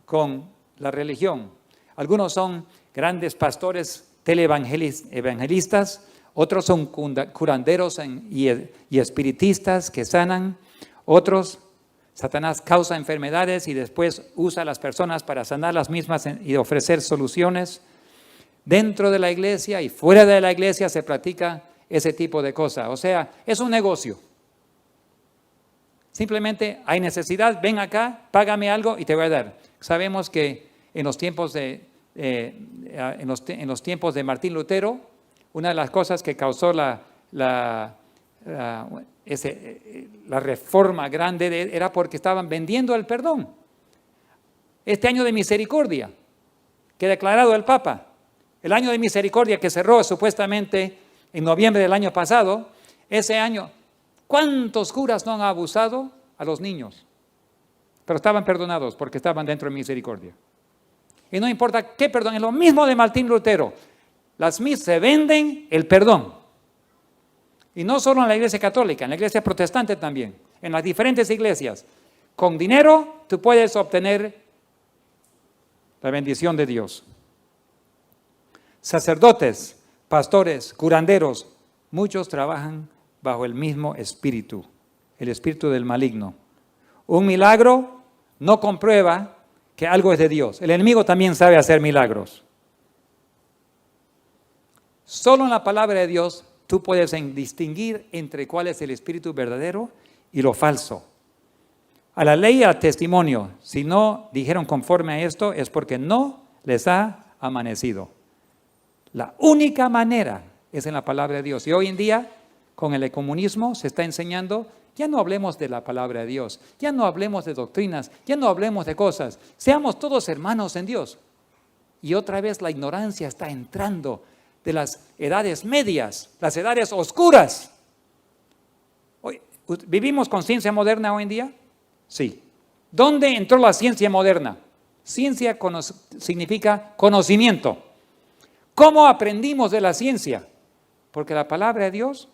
con la religión. Algunos son grandes pastores televangelistas, otros son curanderos y espiritistas que sanan, otros Satanás causa enfermedades y después usa a las personas para sanar las mismas y ofrecer soluciones. Dentro de la iglesia y fuera de la iglesia se practica ese tipo de cosas. O sea, es un negocio. Simplemente hay necesidad, ven acá, págame algo y te voy a dar. Sabemos que en los tiempos de Martín Lutero, una de las cosas que causó la reforma grande era porque estaban vendiendo el perdón. Este año de misericordia que ha declarado el Papa, el año de misericordia que cerró supuestamente en noviembre del año pasado, ese año, ¿cuántos curas no han abusado a los niños? Pero estaban perdonados porque estaban dentro de misericordia. Y no importa qué perdón, es lo mismo de Martín Lutero. Las misas se venden el perdón. Y no solo en la iglesia católica, en la iglesia protestante también, en las diferentes iglesias. Con dinero tú puedes obtener la bendición de Dios. Sacerdotes, pastores, curanderos, muchos trabajan bajo el mismo espíritu, el espíritu del maligno. Un milagro no comprueba que algo es de Dios. El enemigo también sabe hacer milagros. Solo en la palabra de Dios tú puedes distinguir entre cuál es el espíritu verdadero y lo falso. A la ley y al testimonio, si no dijeron conforme a esto, es porque no les ha amanecido. La única manera es en la palabra de Dios. Y hoy en día, con el ecumenismo, se está enseñando, ya no hablemos de la palabra de Dios, ya no hablemos de doctrinas, ya no hablemos de cosas. Seamos todos hermanos en Dios. Y otra vez la ignorancia está entrando de las edades medias, las edades oscuras. Hoy, ¿vivimos con ciencia moderna hoy en día? Sí. ¿Dónde entró la ciencia moderna? Ciencia significa conocimiento. ¿Cómo aprendimos de la ciencia? Porque la palabra de Dios,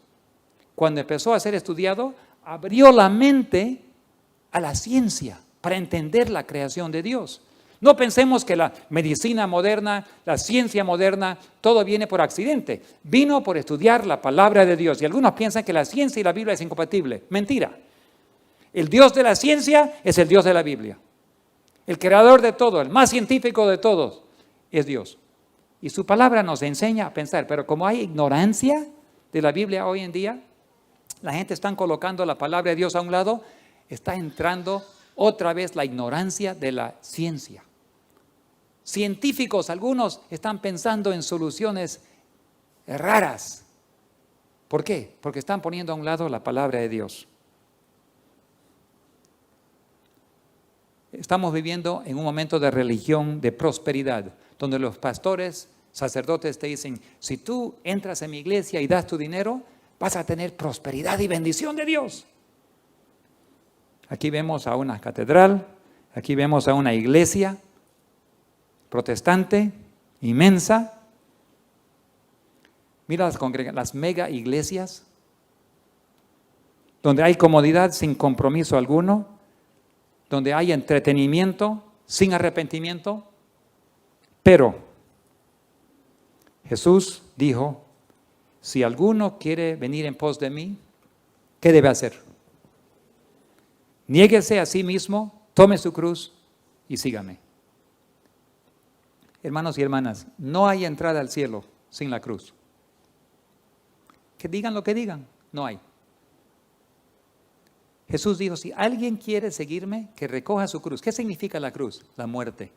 cuando empezó a ser estudiado, abrió la mente a la ciencia para entender la creación de Dios. No pensemos que la medicina moderna, la ciencia moderna, todo viene por accidente. Vino por estudiar la palabra de Dios. Y algunos piensan que la ciencia y la Biblia es incompatible. Mentira. El Dios de la ciencia es el Dios de la Biblia. El creador de todo, el más científico de todos, es Dios. Y su palabra nos enseña a pensar, pero como hay ignorancia de la Biblia hoy en día, la gente está colocando la palabra de Dios a un lado, está entrando otra vez la ignorancia de la ciencia. Científicos, algunos están pensando en soluciones raras. ¿Por qué? Porque están poniendo a un lado la palabra de Dios. Estamos viviendo en un momento de religión, de prosperidad, donde los pastores, sacerdotes te dicen, si tú entras en mi iglesia y das tu dinero, vas a tener prosperidad y bendición de Dios. Aquí vemos a una catedral, aquí vemos a una iglesia protestante, inmensa. Mira las mega iglesias, donde hay comodidad sin compromiso alguno, donde hay entretenimiento sin arrepentimiento. Pero Jesús dijo, si alguno quiere venir en pos de mí, ¿qué debe hacer? Niéguese a sí mismo, tome su cruz y sígame. Hermanos y hermanas, no hay entrada al cielo sin la cruz. Que digan lo que digan, no hay. Jesús dijo, si alguien quiere seguirme, que recoja su cruz. ¿Qué significa la cruz? La muerte.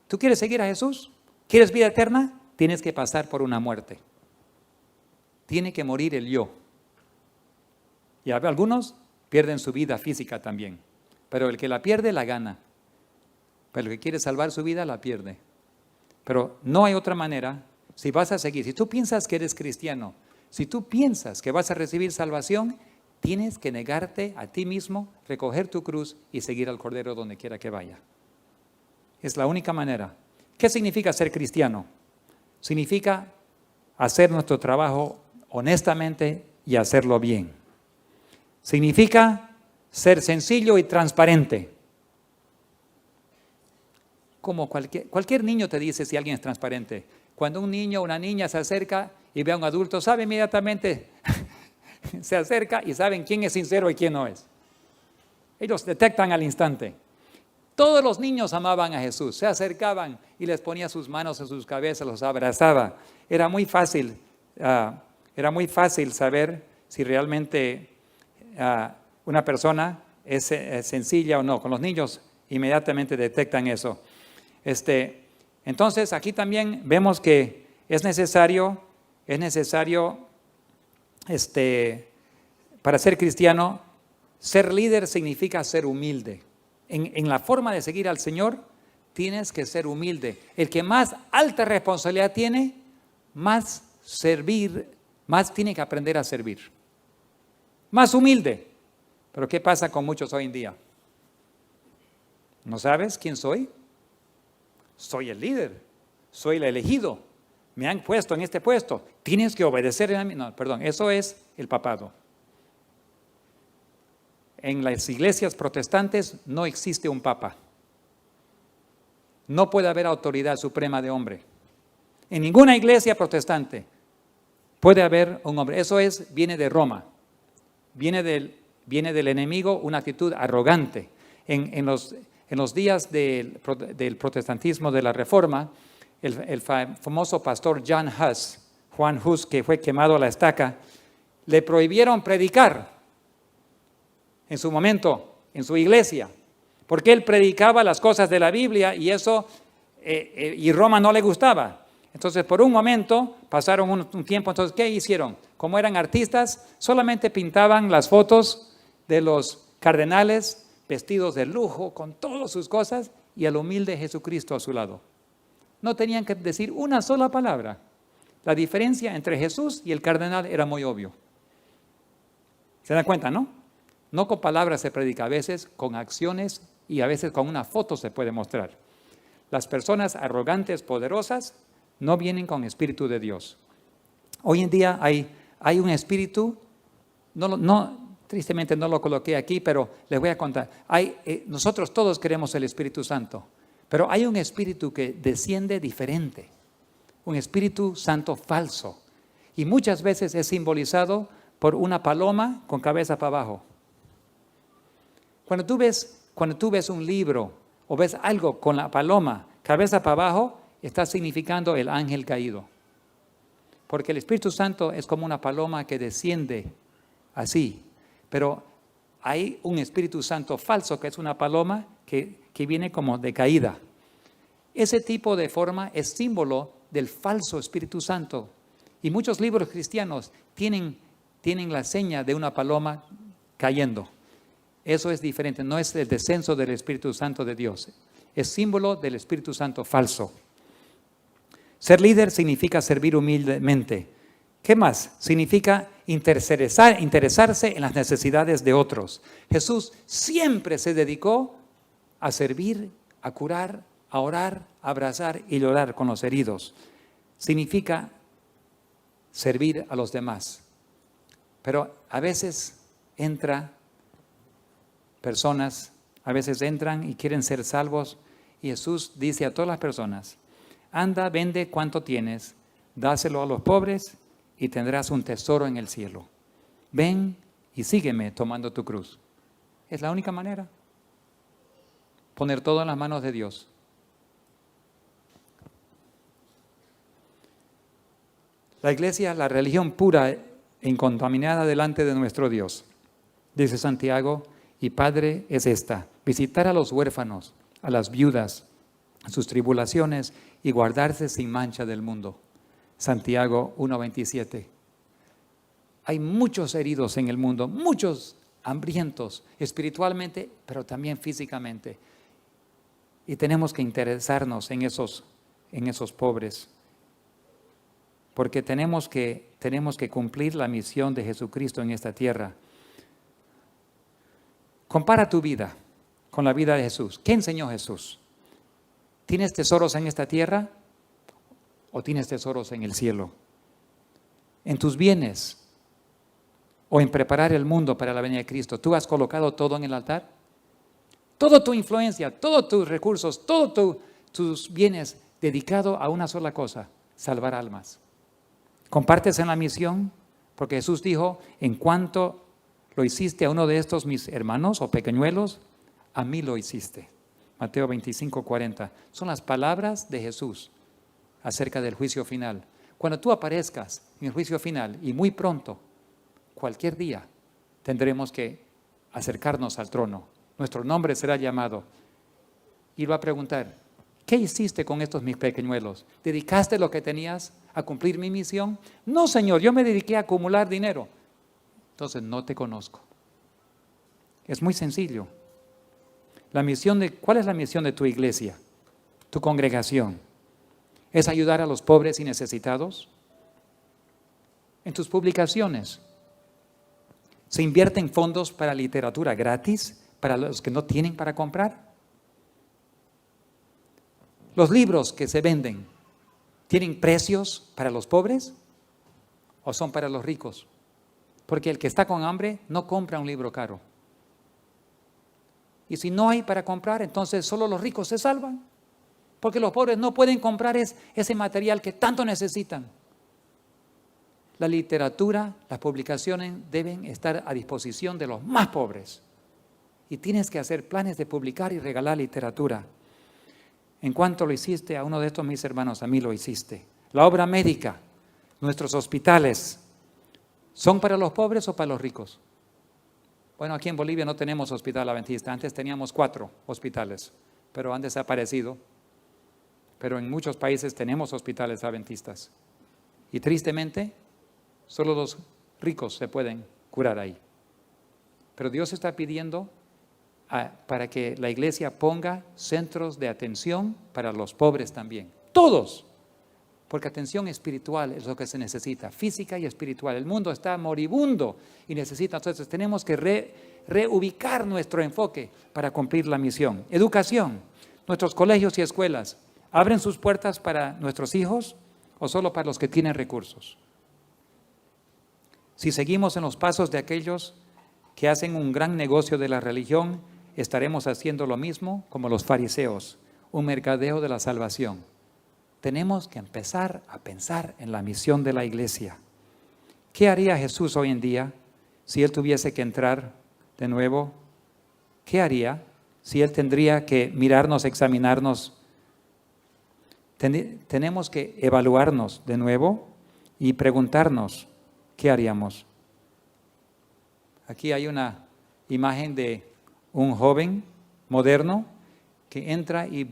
¿Tú quieres seguir a Jesús? ¿Quieres vida eterna? Tienes que pasar por una muerte. Tiene que morir el yo. Y algunos pierden su vida física también. Pero el que la pierde, la gana. Pero el que quiere salvar su vida, la pierde. Pero no hay otra manera. Si vas a seguir, si tú piensas que eres cristiano, si tú piensas que vas a recibir salvación, tienes que negarte a ti mismo, recoger tu cruz y seguir al Cordero donde quiera que vaya. Es la única manera. ¿Qué significa ser cristiano? Significa hacer nuestro trabajo honestamente y hacerlo bien. Significa ser sencillo y transparente. Como cualquier niño te dice si alguien es transparente. Cuando un niño o una niña se acerca y ve a un adulto, sabe inmediatamente, se acerca y saben quién es sincero y quién no es. Ellos detectan al instante. Todos los niños amaban a Jesús, se acercaban y les ponía sus manos en sus cabezas, los abrazaba. Era muy fácil saber si realmente una persona es sencilla o no. Con los niños inmediatamente detectan eso. Entonces aquí también vemos que es necesario para ser cristiano, ser líder significa ser humilde. En la forma de seguir al Señor, tienes que ser humilde. El que más alta responsabilidad tiene, más tiene que aprender a servir. Más humilde. Pero ¿qué pasa con muchos hoy en día? ¿No sabes quién soy? Soy el líder, soy el elegido. Me han puesto en este puesto. Tienes que obedecer a mí. No, perdón, eso es el papado. En las iglesias protestantes no existe un papa. No puede haber autoridad suprema de hombre. En ninguna iglesia protestante puede haber un hombre. Eso viene de Roma. Viene del enemigo, una actitud arrogante. En los días del protestantismo de la Reforma, el famoso pastor Juan Hus, que fue quemado a la estaca, le prohibieron predicar en su momento, en su iglesia, porque él predicaba las cosas de la Biblia y eso, y Roma no le gustaba. Entonces, por un momento, pasaron un tiempo, entonces, ¿qué hicieron? Como eran artistas, solamente pintaban las fotos de los cardenales vestidos de lujo, con todas sus cosas, y al humilde Jesucristo a su lado. No tenían que decir una sola palabra. La diferencia entre Jesús y el cardenal era muy obvio. ¿Se dan cuenta, no? No con palabras se predica, a veces con acciones y a veces con una foto se puede mostrar. Las personas arrogantes, poderosas, no vienen con espíritu de Dios. Hoy en día hay un espíritu, tristemente no lo coloqué aquí, pero les voy a contar. Nosotros todos queremos el Espíritu Santo, pero hay un espíritu que desciende diferente, un Espíritu Santo falso. Y muchas veces es simbolizado por una paloma con cabeza para abajo. Cuando tú ves un libro o ves algo con la paloma, cabeza para abajo, está significando el ángel caído. Porque el Espíritu Santo es como una paloma que desciende así. Pero hay un Espíritu Santo falso que es una paloma que viene como de caída. Ese tipo de forma es símbolo del falso Espíritu Santo. Y muchos libros cristianos tienen la seña de una paloma cayendo. Eso es diferente, no es el descenso del Espíritu Santo de Dios. Es símbolo del Espíritu Santo falso. Ser líder significa servir humildemente. ¿Qué más? Significa interesarse en las necesidades de otros. Jesús siempre se dedicó a servir, a curar, a orar, a abrazar y llorar con los heridos. Significa servir a los demás. Pero a veces personas entran y quieren ser salvos y Jesús dice a todas las personas, anda, vende cuanto tienes, dáselo a los pobres y tendrás un tesoro en el cielo. Ven y sígueme tomando tu cruz. Es la única manera. Poner todo en las manos de Dios. La iglesia, la religión pura e incontaminada delante de nuestro Dios. Dice Santiago, y Padre es esta, visitar a los huérfanos, a las viudas, a sus tribulaciones y guardarse sin mancha del mundo. Santiago 1:27. Hay muchos heridos en el mundo, muchos hambrientos espiritualmente, pero también físicamente. Y tenemos que interesarnos en esos pobres, porque tenemos que cumplir la misión de Jesucristo en esta tierra. Compara tu vida con la vida de Jesús. ¿Qué enseñó Jesús? ¿Tienes tesoros en esta tierra o tienes tesoros en el cielo? ¿En tus bienes o en preparar el mundo para la venida de Cristo? ¿Tú has colocado todo en el altar? Toda tu influencia, todos tus recursos, todos tus bienes dedicado a una sola cosa, salvar almas. ¿Compartes en la misión? Porque Jesús dijo, en cuanto lo hiciste a uno de estos mis hermanos o pequeñuelos, a mí lo hiciste. Mateo 25:40. Son las palabras de Jesús acerca del juicio final. Cuando tú aparezcas en el juicio final, y muy pronto, cualquier día, tendremos que acercarnos al trono. Nuestro nombre será llamado. Y va a preguntar, ¿qué hiciste con estos mis pequeñuelos? ¿Dedicaste lo que tenías a cumplir mi misión? No, Señor, yo me dediqué a acumular dinero. Entonces no te conozco. Es muy sencillo. ¿Cuál es la misión de tu iglesia, tu congregación? ¿Es ayudar a los pobres y necesitados? En tus publicaciones, ¿se invierten fondos para literatura gratis para los que no tienen para comprar? ¿Los libros que se venden tienen precios para los pobres o son para los ricos? Porque el que está con hambre no compra un libro caro. Y si no hay para comprar, entonces solo los ricos se salvan. Porque los pobres no pueden comprar ese material que tanto necesitan. La literatura, las publicaciones deben estar a disposición de los más pobres. Y tienes que hacer planes de publicar y regalar literatura. En cuanto lo hiciste a uno de estos mis hermanos, a mí lo hiciste. La obra médica, nuestros hospitales, ¿son para los pobres o para los ricos? Bueno, aquí en Bolivia no tenemos hospital adventista. Antes teníamos 4 hospitales, pero han desaparecido. Pero en muchos países tenemos hospitales adventistas. Y tristemente, solo los ricos se pueden curar ahí. Pero Dios está pidiendo para que la iglesia ponga centros de atención para los pobres también. Todos. Porque atención espiritual es lo que se necesita, física y espiritual. El mundo está moribundo y necesita, entonces tenemos que reubicar nuestro enfoque para cumplir la misión. Educación. Nuestros colegios y escuelas, ¿abren sus puertas para nuestros hijos o solo para los que tienen recursos? Si seguimos en los pasos de aquellos que hacen un gran negocio de la religión, estaremos haciendo lo mismo como los fariseos, un mercadeo de la salvación. Tenemos que empezar a pensar en la misión de la iglesia. ¿Qué haría Jesús hoy en día si Él tuviese que entrar de nuevo? ¿Qué haría si Él tendría que mirarnos, examinarnos? Tenemos que evaluarnos de nuevo y preguntarnos, ¿qué haríamos? Aquí hay una imagen de un joven moderno que entra y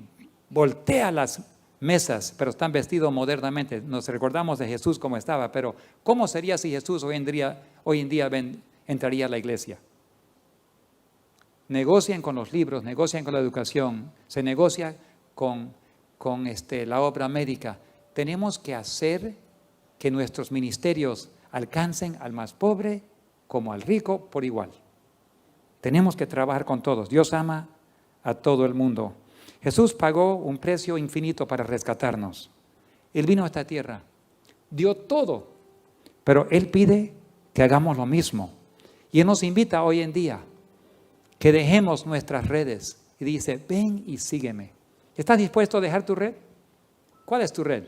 voltea las mesas, pero están vestidos modernamente. Nos recordamos de Jesús como estaba, pero ¿cómo sería si Jesús hoy en día entraría a la iglesia? Negocian con los libros, negocian con la educación, se negocia con la obra médica. Tenemos que hacer que nuestros ministerios alcancen al más pobre como al rico por igual. Tenemos que trabajar con todos. Dios ama a todo el mundo. Jesús pagó un precio infinito para rescatarnos. Él vino a esta tierra, dio todo, pero Él pide que hagamos lo mismo. Y Él nos invita hoy en día que dejemos nuestras redes y dice, ven y sígueme. ¿Estás dispuesto a dejar tu red? ¿Cuál es tu red?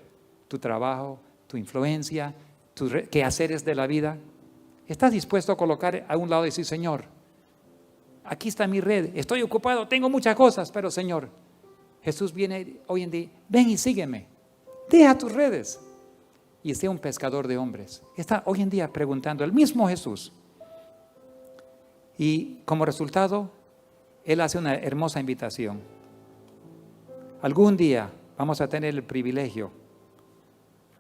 ¿Tu trabajo? ¿Tu influencia? ¿Tus quehaceres de la vida? ¿Estás dispuesto a colocar a un lado y decir, Señor, aquí está mi red, estoy ocupado, tengo muchas cosas, pero Señor, Jesús viene hoy en día, ven y sígueme, deja tus redes y sea un pescador de hombres. Está hoy en día preguntando el mismo Jesús. Y como resultado, Él hace una hermosa invitación. Algún día vamos a tener el privilegio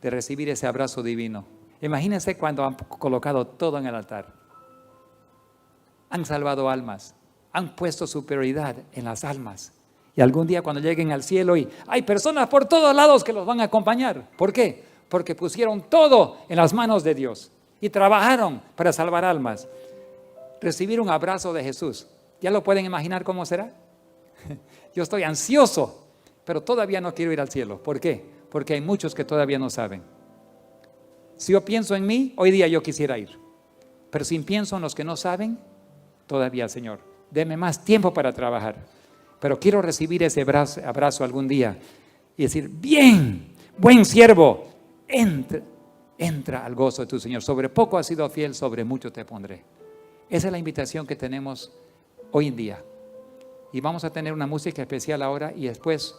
de recibir ese abrazo divino. Imagínense cuando han colocado todo en el altar. Han salvado almas, han puesto su prioridad en las almas. Y algún día cuando lleguen al cielo y hay personas por todos lados que los van a acompañar. ¿Por qué? Porque pusieron todo en las manos de Dios y trabajaron para salvar almas. Recibir un abrazo de Jesús. ¿Ya lo pueden imaginar cómo será? Yo estoy ansioso, pero todavía no quiero ir al cielo. ¿Por qué? Porque hay muchos que todavía no saben. Si yo pienso en mí, hoy día yo quisiera ir. Pero si pienso en los que no saben, todavía, Señor, deme más tiempo para trabajar. Pero quiero recibir ese abrazo algún día y decir, bien, buen siervo, entra al gozo de tu Señor. Sobre poco has sido fiel, sobre mucho te pondré. Esa es la invitación que tenemos hoy en día. Y vamos a tener una música especial ahora y después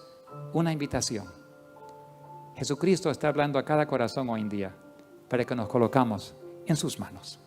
una invitación. Jesucristo está hablando a cada corazón hoy en día para que nos colocamos en sus manos.